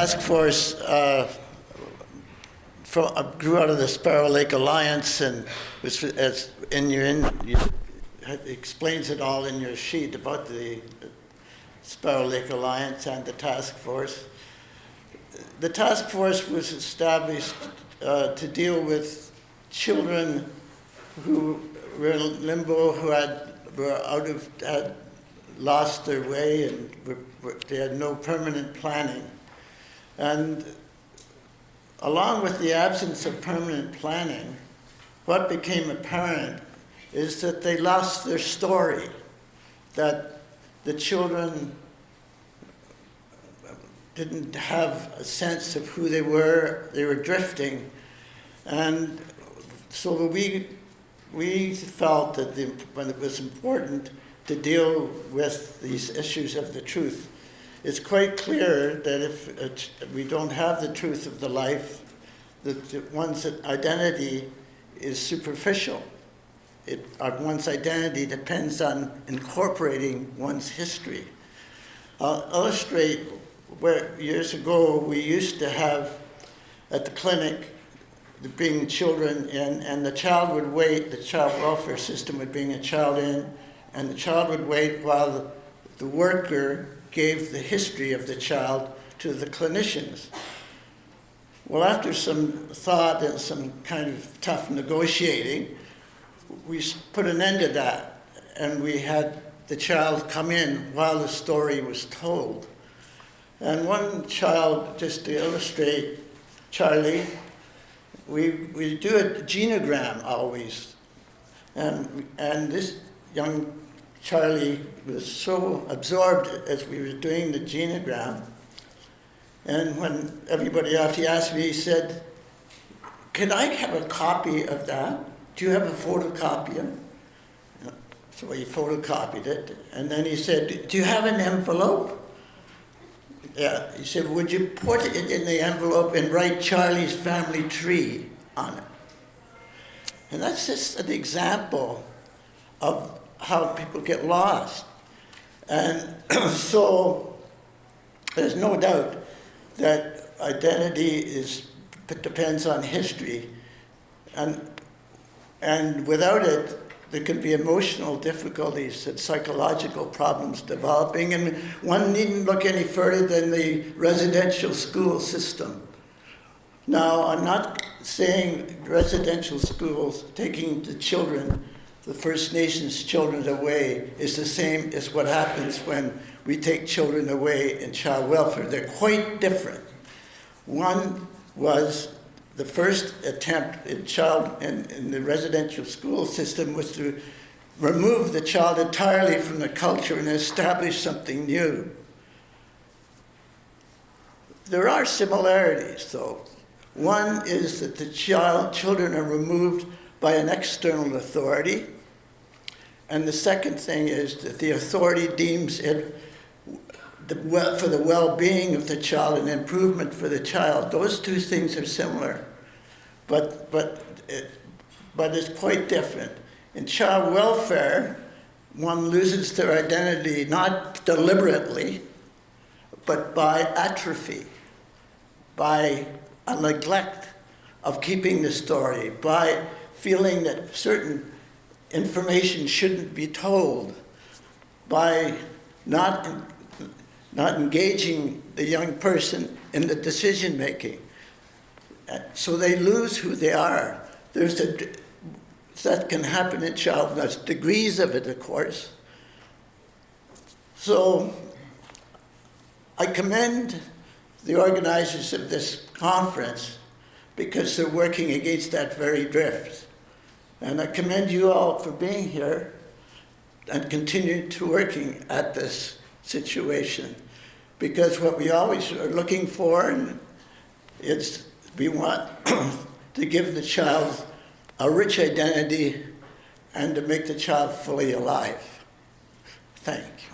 task force grew out of the Sparrow Lake Alliance, and was explains it all in your sheet about the Sparrow Lake Alliance and the task force. The task force was established to deal with children who were in limbo, who had lost their way, and they had no permanent planning. And along with the absence of permanent planning, what became apparent is that they lost their story, that the children didn't have a sense of who they were drifting. And so we felt that when it was important to deal with these issues of the truth. It's quite clear that if we don't have the truth of the life, that one's identity is superficial. One's identity depends on incorporating one's history. I'll illustrate where years ago we used to have at the clinic bring children in, and the child would wait, the child welfare system would bring a child in, and the child would wait while the worker gave the history of the child to the clinicians. Well, after some thought and some kind of tough negotiating, we put an end to that, and we had the child come in while the story was told. And one child, just to illustrate, Charlie, we do a genogram always, and this young Charlie was so absorbed as we were doing the genogram, and when everybody else, he asked me, he said, "Can I have a copy of that? Do you have a photocopier?" So he photocopied it, and then he said, "Do you have an envelope?" Yeah, he said, "Would you put it in the envelope and write Charlie's family tree on it?" And that's just an example of how people get lost. And so there's no doubt that identity depends on history. And without it, there could be emotional difficulties and psychological problems developing. And one needn't look any further than the residential school system. Now, I'm not saying residential schools, taking the children, the First Nations children away, is the same as what happens when we take children away in child welfare. They're quite different. One was the first attempt in the residential school system was to remove the child entirely from the culture and establish something new. There are similarities, though. One is that the children are removed by an external authority, and the second thing is that the authority deems it for the well-being of the child and improvement for the child. Those two things are similar, but it's quite different. In child welfare, one loses their identity not deliberately, but by atrophy, by a neglect of keeping the story, by feeling that certain information shouldn't be told, by not engaging the young person in the decision making. So they lose who they are. That can happen in child. There's degrees of it, of course. So I commend the organizers of this conference because they're working against that very drift. And I commend you all for being here and continuing to working at this situation, because what we always are looking for is we want to give the child a rich identity and to make the child fully alive. Thank you.